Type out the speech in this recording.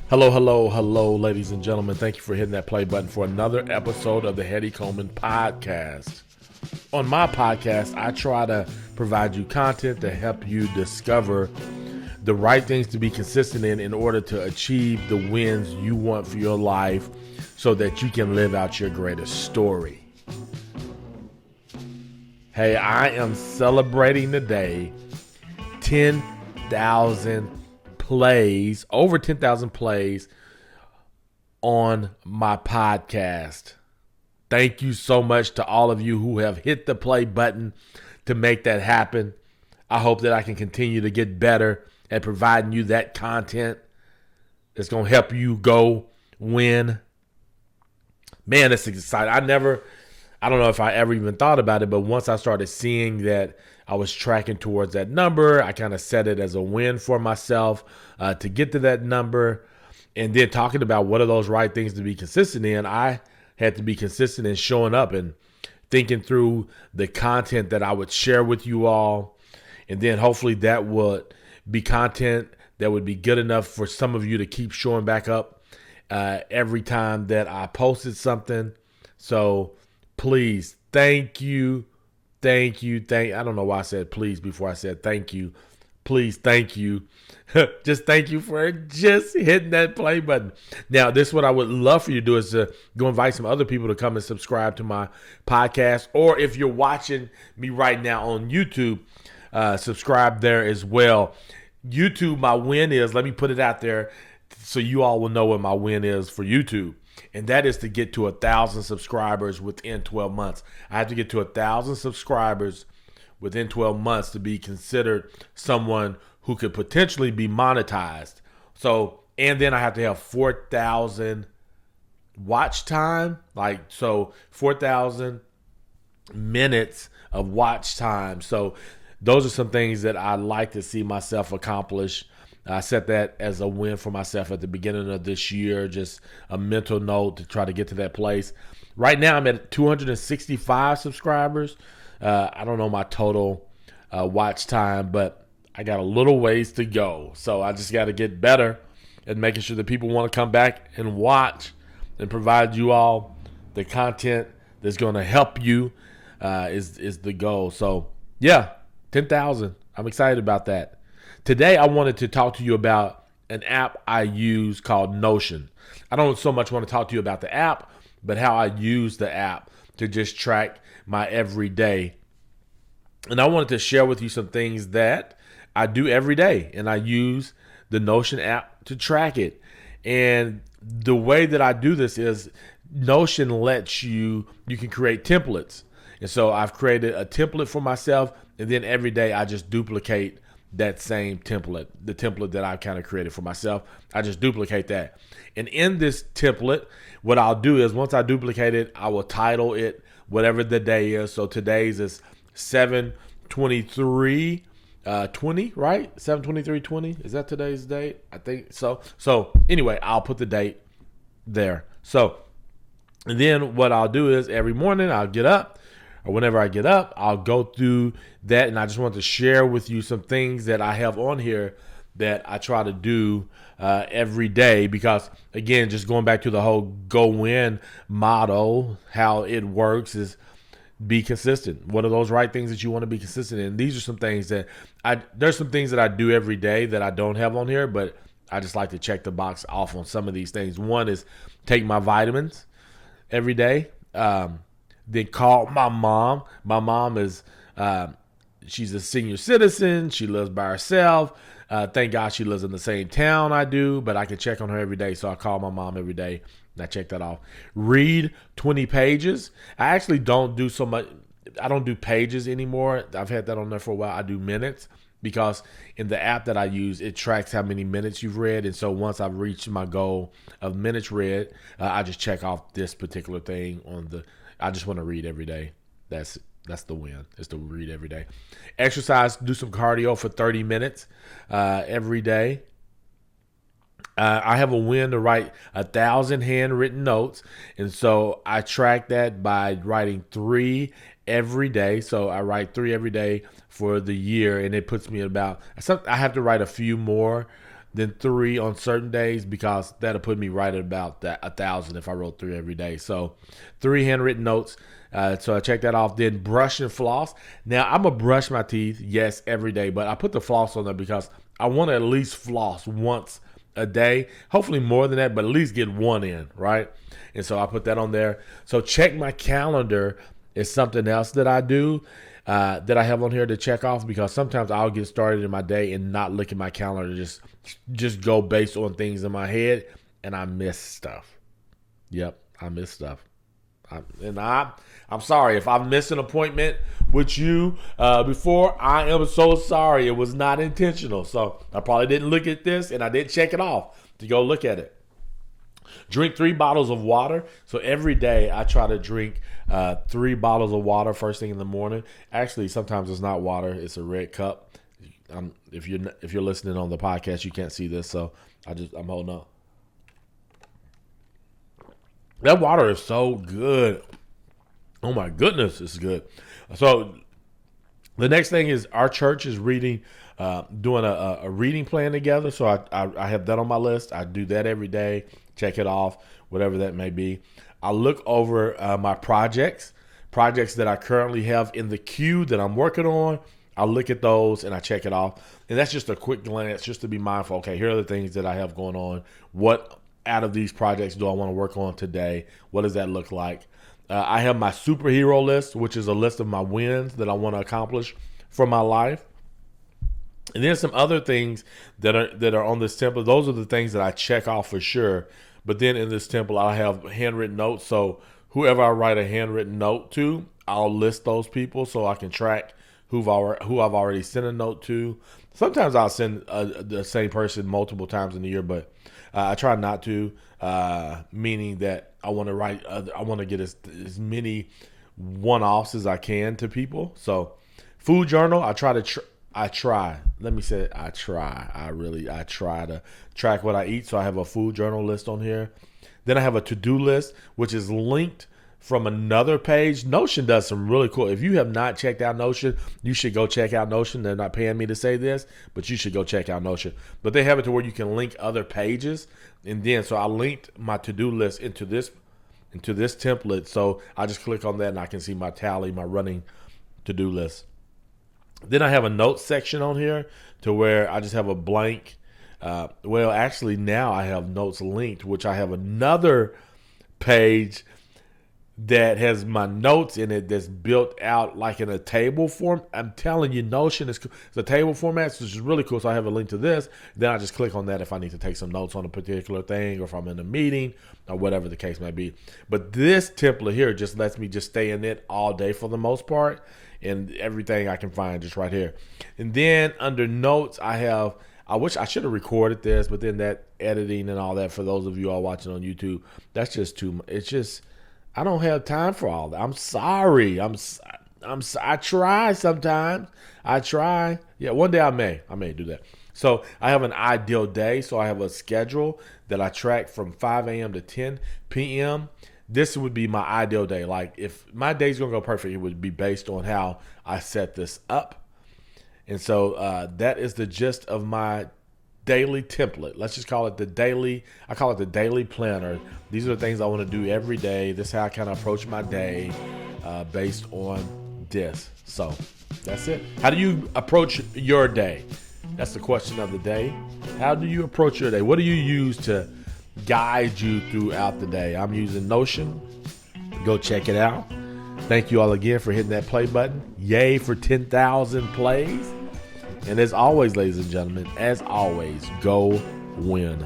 Hello, hello, hello, ladies and gentlemen. Thank you for hitting that play button for another episode of the Heady Coleman podcast. On my podcast, I try to provide you content to help you discover the right things to be consistent in order to achieve the wins you want for your life so that you can live out your greatest story. Hey, I am celebrating today 10,000 plays, over 10,000 plays on my podcast. Thank you so much to all of you who have hit the play button to make that happen. I hope that I can continue to get better at providing you that content that's going to help you go win. Man, it's exciting. I don't know if I ever even thought about it, but once I started seeing that I was tracking towards that number, I kind of set it as a win for myself to get to that number. And then talking about what are those right things to be consistent in, I had to be consistent in showing up and thinking through the content that I would share with you all. And then hopefully that would be content that would be good enough for some of you to keep showing back up every time that I posted something. So please, thank you. I don't know why I said please before I said thank you. Please, thank you. Just thank you for just hitting that play button. Now, this is what I would love for you to do is to go invite some other people to come and subscribe to my podcast. Or if you're watching me right now on YouTube, subscribe there as well. YouTube, my win is, let me put it out there so you all will know what my win is for YouTube. And that is to get to 1,000 subscribers within 12 months. I have to get to 1,000 subscribers within 12 months to be considered someone who could potentially be monetized. So, and then I have to have 4,000 watch time. 4,000 minutes of watch time. So those are some things that I like to see myself accomplish. I set that as a win for myself at the beginning of this year, just a mental note to try to get to that place. Right now, I'm at 265 subscribers. I don't know my total watch time, but I got a little ways to go. So I just got to get better at making sure that people want to come back and watch and provide you all the content that's going to help you is the goal. So, yeah, 10,000. I'm excited about that. Today, I wanted to talk to you about an app I use called Notion. I don't so much want to talk to you about the app, but how I use the app to just track my everyday. And I wanted to share with you some things that I do every day, and I use the Notion app to track it. And the way that I do this is Notion lets you can create templates. And so I've created a template for myself, and then every day I just duplicate that same template, the template that I kind of created for myself. I just duplicate that. And in this template, what I'll do is once I duplicate it, I will title it whatever the day is. So today's is 7/23/20, right? 7/23/20. Is that today's date? I think so. So anyway, I'll put the date there. So, and then what I'll do is every morning I'll get up, or whenever I get up, I'll go through that, and I just want to share with you some things that I have on here that I try to do every day because, again, just going back to the whole go win model, how it works is be consistent. What are those right things that you want to be consistent in? These are some things that there's some things that I do every day that I don't have on here, but I just like to check the box off on some of these things. One is take my vitamins every day. Then call my mom. My mom is, she's a senior citizen. She lives by herself. Thank God she lives in the same town I do, but I can check on her every day. So I call my mom every day and I check that off. Read 20 pages. I actually don't do so much. I don't do pages anymore. I've had that on there for a while. I do minutes because in the app that I use, it tracks how many minutes you've read. And so once I've reached my goal of minutes read, I just check off this particular thing I just want to read every day. That's the win, is to read every day. Exercise, do some cardio for 30 minutes every day. I have a win to write 1,000 handwritten notes. And so I track that by writing 3 every day. So I write 3 every day for the year. And it puts me at about, I have to write a few more then 3 on certain days, because that'll put me right at about 1,000 if I wrote 3 every day. So 3 handwritten notes. So I check that off. Then brush and floss. Now I'm gonna brush my teeth, yes, every day, but I put the floss on there because I want to at least floss once a day. Hopefully more than that, but at least get one in, right? And so I put that on there. So check my calendar is something else that I do, that I have on here to check off, because sometimes I'll get started in my day and not look at my calendar, just go based on things in my head, and I miss stuff. Yep, I miss stuff. I'm sorry if I've missed an appointment with you before. I am so sorry. It was not intentional. So I probably didn't look at this, and I didn't check it off to go look at it. Drink 3 bottles of water. So every day I try to drink 3 bottles of water first thing in the morning. Actually, sometimes it's not water; it's a red cup. If you're listening on the podcast, you can't see this, so I'm holding up. That water is so good. Oh my goodness, it's good. So the next thing is our church is reading, doing a reading plan together. So I have that on my list. I do that every day, check it off, whatever that may be. I look over my projects that I currently have in the queue that I'm working on. I look at those and I check it off. And that's just a quick glance, just to be mindful. Okay, here are the things that I have going on. What out of these projects do I want to work on today? What does that look like? I have my superhero list, which is a list of my wins that I want to accomplish for my life. And then some other things that are on this template. Those are the things that I check off for sure. But then in this template, I have handwritten notes. So whoever I write a handwritten note to, I'll list those people so I can track who I've already sent a note to. Sometimes I'll send the same person multiple times in the year, but I try not to, meaning that I want to get as many one-offs as I can to people. So food journal, I try to track what I eat. So I have a food journal list on here. Then I have a to-do list, which is linked from another page. Notion does some really cool. If you have not checked out Notion, you should go check out Notion. They're not paying me to say this, but you should go check out Notion. But they have it to where you can link other pages. And then, so I linked my to-do list into this template. So I just click on that and I can see my tally, my running to-do list. Then I have a notes section on here to where I just have a blank. Actually now I have notes linked, which I have another page that has my notes in it that's built out like in a table form. I'm telling you, Notion is cool. It's a table format, which is really cool. So I have a link to this. Then I just click on that if I need to take some notes on a particular thing, or if I'm in a meeting, or whatever the case may be. But this template here just lets me just stay in it all day for the most part, and everything I can find just right here. And then under notes, I wish I should have recorded this, but then that editing and all that, for those of you all watching on YouTube, that's just too much. It's just, I don't have time for all that. I'm sorry. I try sometimes. I try. Yeah, one day I may do that. So I have an ideal day. So I have a schedule that I track from 5 a.m. to 10 p.m. This would be my ideal day. Like, if my day's going to go perfect, it would be based on how I set this up. And so that is the gist of my daily template. Let's just call it the daily. I call it the daily planner. These are the things I want to do every day. This is how I kind of approach my day based on this. So that's it. How do you approach your day? That's the question of the day. How do you approach your day? What do you use to guide you throughout the day? I'm using Notion. Go check it out. Thank you all again for hitting that play button. Yay for 10,000 plays. And as always, ladies and gentlemen, go win.